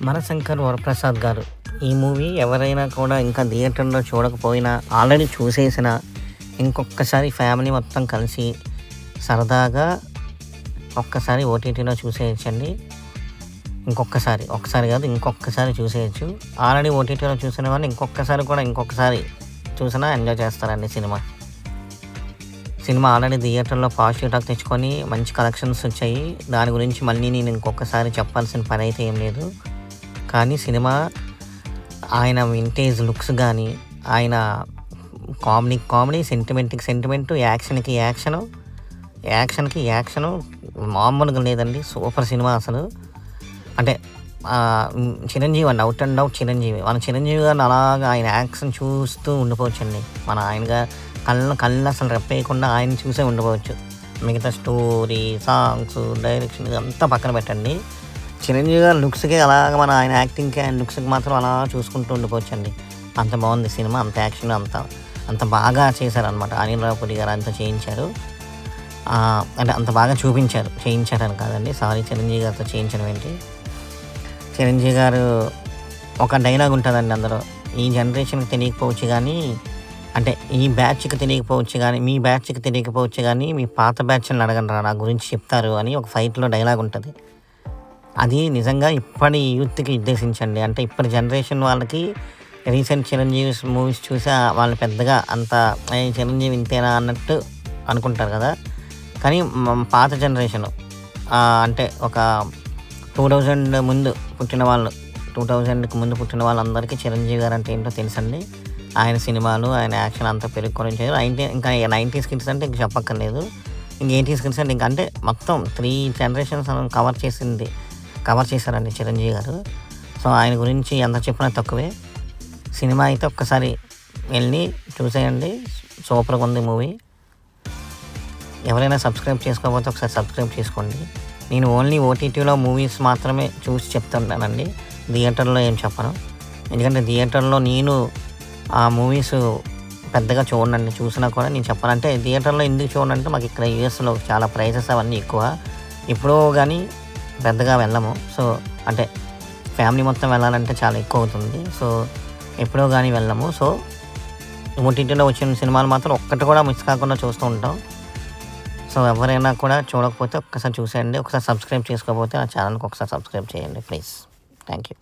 మనశంకర్ వరప్రసాద్ గారు. ఈ మూవీ ఎవరైనా కూడా ఇంకా థియేటర్‌లో చూడకపోయినా, ఆల్రెడీ చూసేసినా, ఇంకొక్కసారి ఫ్యామిలీ మొత్తం కలిసి సరదాగా ఒక్కసారి ఓటీటీలో చూసేయొచ్చండి. ఒకసారి కాదు ఇంకొక్కసారి చూసేయొచ్చు. ఆల్రెడీ ఓటీటీలో చూసిన వాళ్ళు ఇంకొకసారి చూసినా ఎంజాయ్ చేస్తారండి సినిమా. ఆల్రెడీ థియేటర్‌లో పాజిటివ్ టాక్ తెచ్చుకొని మంచి కలెక్షన్స్ వచ్చాయి. దాని గురించి మళ్ళీ నేను ఇంకొకసారి చెప్పాల్సిన పని అయితే ఏం లేదు. కానీ సినిమా ఆయన వింటేజ్ లుక్స్ కానీ, ఆయన కామెడీ, సెంటిమెంటు, యాక్షన్‌కి యాక్షను మామూలుగా లేదండి. సూపర్ సినిమా అసలు. అంటే చిరంజీవి అండి, అవుట్ అండ్ అవుట్ చిరంజీవి. మన చిరంజీవి గారిని అలాగా ఆయన యాక్షన్ చూస్తూ ఉండిపోవచ్చండి. ఆయన కళ్ళు అసలు రెప్పేయకుండా ఆయన చూసే ఉండిపోవచ్చు. మిగతా స్టోరీ, సాంగ్స్, డైరెక్షన్ ఇదంతా పక్కన పెట్టండి. చిరంజీవి గారి లుక్స్కి అలాగ ఆయన యాక్టింగ్కి, ఆయన లుక్స్కి మాత్రం అలా చూసుకుంటూ ఉండిపోవచ్చండి. అంత బాగుంది సినిమా, అంత యాక్షన్, అంత బాగా చేశారనమాట. అనిల్ రావుపూడి గారు అంతా చేయించారు. అంటే అంత బాగా చేయించారని కాదండి, సారీ, చిరంజీవి గారితో చేయించడం ఏంటి. చిరంజీవి గారు ఒక డైలాగ్ ఉంటుందండి అందులో, ఈ జనరేషన్కి తెలియకపోవచ్చు కానీ, అంటే ఈ బ్యాచ్కి తెలియకపోవచ్చు కానీ, మీ బ్యాచ్కి తెలియకపోవచ్చు కానీ, మీ పాత బ్యాచ్ని అడగండి నా గురించి చెప్తారు అని ఒక ఫైట్లో డైలాగ్ ఉంటుంది. అది నిజంగా ఇప్పటి యూత్కి ఉద్దేశించండి. అంటే ఇప్పటి జనరేషన్ వాళ్ళకి రీసెంట్ చిరంజీవి మూవీస్ చూసి వాళ్ళు పెద్దగా అంత చిరంజీవి ఇంతేనా అన్నట్టు అనుకుంటారు కదా. కానీ పాత జనరేషను, అంటే ఒక 2000 ముందు పుట్టిన వాళ్ళు, 2000కి ముందు పుట్టిన వాళ్ళందరికీ చిరంజీవి గారు అంటే ఏంటో తెలుసండి. ఆయన సినిమాలు, ఆయన యాక్షన్ అంతా పెరుగుకొని ఇంకా 90s కిడ్స్ అంటే ఇంక చెప్పక్కర్లేదు. ఇంక 80s కిడ్స్ అంటే అంటే మొత్తం 3 జనరేషన్స్ కవర్ చేశారండి చిరంజీవి గారు. సో ఆయన గురించి ఎంత చెప్పినా తక్కువే. సినిమా అయితే ఒక్కసారి వెళ్ళి చూసేయండి, సూపర్గా ఉంది మూవీ. ఎవరైనా సబ్స్క్రైబ్ చేసుకోకపోతే ఒకసారి సబ్స్క్రైబ్ చేసుకోండి. నేను ఓన్లీ ఓటీటీలో మూవీస్ మాత్రమే చూసి చెప్తుంటానండి, థియేటర్లో ఏం చెప్పను. ఎందుకంటే థియేటర్లో నేను ఆ మూవీస్ పెద్దగా చూడండి, చూసినా కూడా నేను చెప్పాలంటే థియేటర్లో ఎందుకు చూడండి, మాకు ఇక్కడ యూఎస్లో చాలా ప్రైసెస్ అవన్నీ ఎక్కువ. ఎప్పుడో కానీ పెద్దగా వెళ్ళము. సో అంటే ఫ్యామిలీ మొత్తం వెళ్ళాలంటే చాలా ఎక్కువ అవుతుంది. సో ఎప్పుడో కానీ వెళ్ళము. సో ఓటీటీలో వచ్చిన సినిమాలు మాత్రం ఒక్కటి కూడా మిస్ కాకుండా చూస్తూ ఉంటాం. సో ఎవరైనా కూడా చూడకపోతే ఒక్కసారి చూసేయండి. ఒకసారి సబ్స్క్రైబ్ చేసుకోకపోతే ఆ ఛానల్కి ఒకసారి సబ్స్క్రైబ్ చేయండి ప్లీజ్. Thank you.